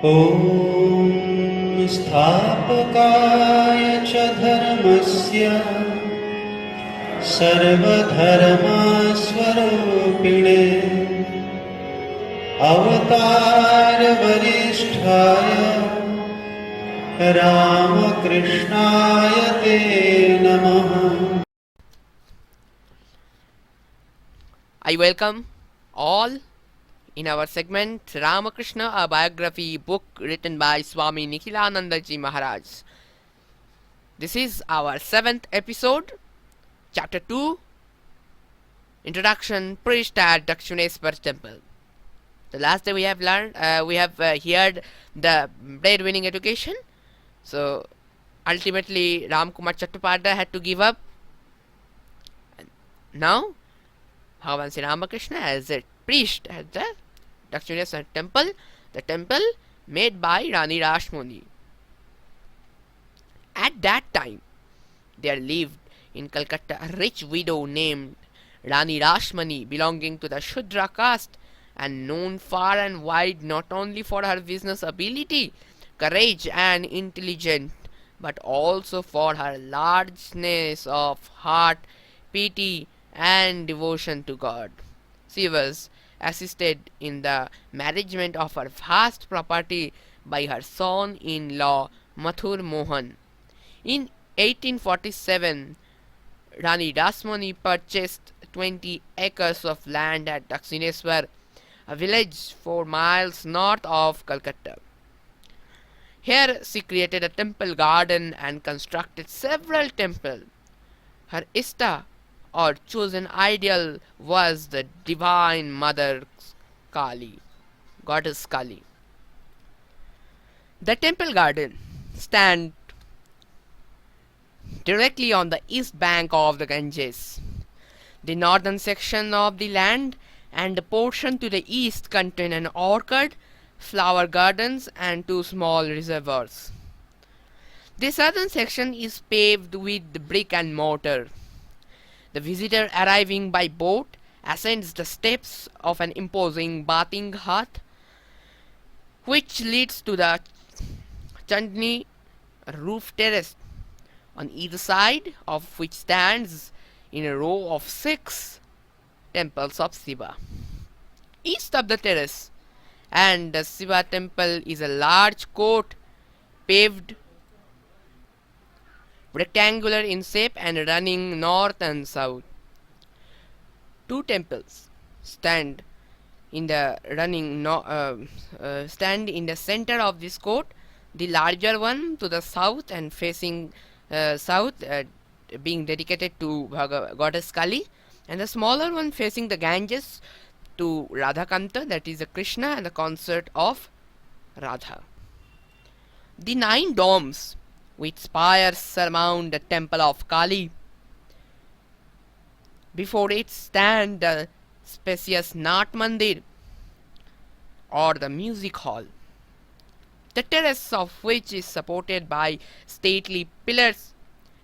ॐ स्थापकाय च धर्मस्य सर्वधर्मस्वरूपिणे अवतारवरिष्ठाय रामकृष्णाय ते नमः. I welcome all in our segment Ramakrishna, a biography book written by Swami Nikhilanandaji Maharaj. This is our 7th episode, Chapter 2, Introduction, Priest at Dakshineshwar Temple. The last day we have learned, heard the bread-winning education. So ultimately Ram Kumar Chattopadhyay had to give up. And now Bhagavan Sri Ramakrishna as a priest at the Dakshineshwar temple, the temple made by Rani Rashmani. At that time, there lived in Calcutta a rich widow named Rani Rashmani, belonging to the Shudra caste and known far and wide not only for her business ability, courage and intelligence, but also for her largeness of heart, pity and devotion to God. She was assisted in the management of her vast property by her son-in-law Mathur Mohan. In 1847, Rani Rasmani purchased 20 acres of land at Dakshineshwar, a village 4 miles north of Calcutta. Here she created a temple garden and constructed several temples. Her Ishta or chosen ideal was the Divine Mother Kali, Goddess Kali. The temple garden stands directly on the east bank of the Ganges. The northern section of the land and the portion to the east contain an orchard, flower gardens and 2 small reservoirs. The southern section is paved with brick and mortar. The visitor arriving by boat ascends the steps of an imposing bathing hut, which leads to the Chandni roof terrace, on either side of which stands in a row of 6 temples of Shiva. East of the terrace and the Shiva temple is a large court, paved, rectangular in shape and running north and south. 2 temples stand in the center of this court. The larger one to the south and facing south, being dedicated to Goddess Kali, and the smaller one facing the Ganges to Radhakanta, that is the Krishna and the consort of Radha. The 9 domes with spires surmount the temple of Kali. Before it stand the spacious Nat Mandir or the music hall, the terrace of which is supported by stately pillars.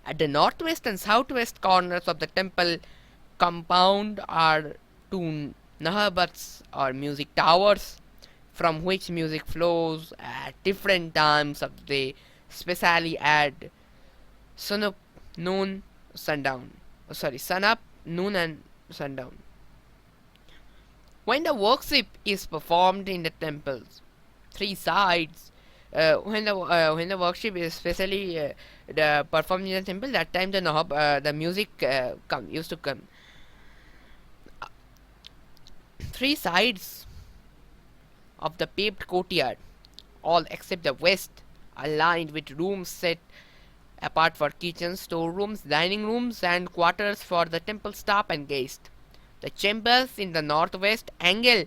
At the northwest and southwest corners of the temple compound are 2 nahabats or music towers, from which music flows at different times of the day, especially at sunup, noon, sundown. Sunup, noon and sundown. When the worship is performed in the temples, 3 sides. When the worship is especially the performed in the temple, that time the music used to come. 3 sides of the paved courtyard, all except the west, are lined with rooms set apart for kitchens, storerooms, dining rooms, and quarters for the temple staff and guests. The chambers in the northwest angle,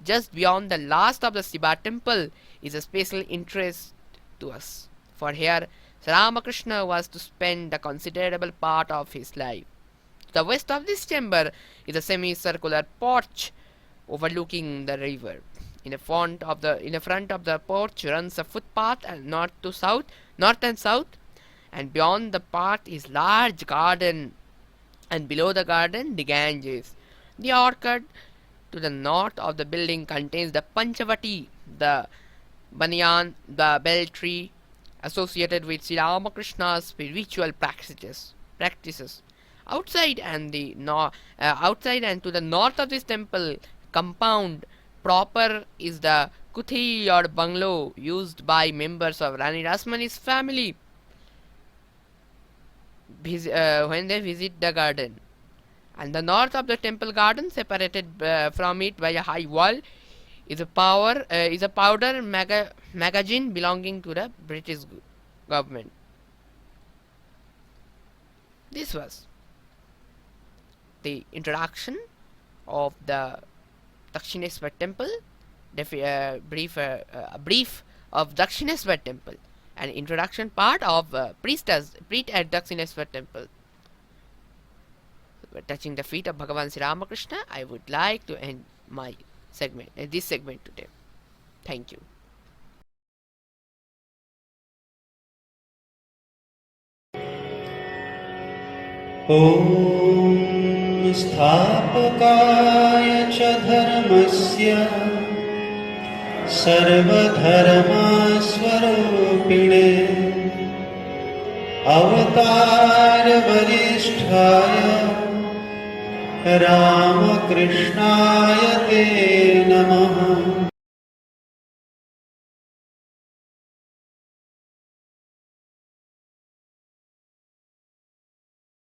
just beyond the last of the Shiva temple, is a special interest to us, for here Sri Ramakrishna was to spend a considerable part of his life. To the west of this chamber is a semicircular porch overlooking the river. In the front of the porch runs a footpath north and south, and beyond the path is large garden, and below the garden the Ganges. The orchard to the north of the building contains the Panchavati, the banyan, the bel tree, associated with Sri Ramakrishna's spiritual practices. Outside and to the north of this temple compound proper is the kuthi or bungalow used by members of Rani Rasmani's family when they visit the garden. And the north of the temple garden, separated from it by a high wall, is a powder magazine belonging to the British government. This was the introduction of the Dakshineswar temple, a brief of Dakshineswar temple, an introduction part of priest at Dakshineswar temple. Touching the feet of Bhagavan Sri Ramakrishna, I would like to end my segment, this segment today. Thank you. ॐ स्थापकाय च धर्मस्य सर्वधर्मस्वरूपिणे अवतारवरिष्ठाय रामकृष्णाय ते नमः।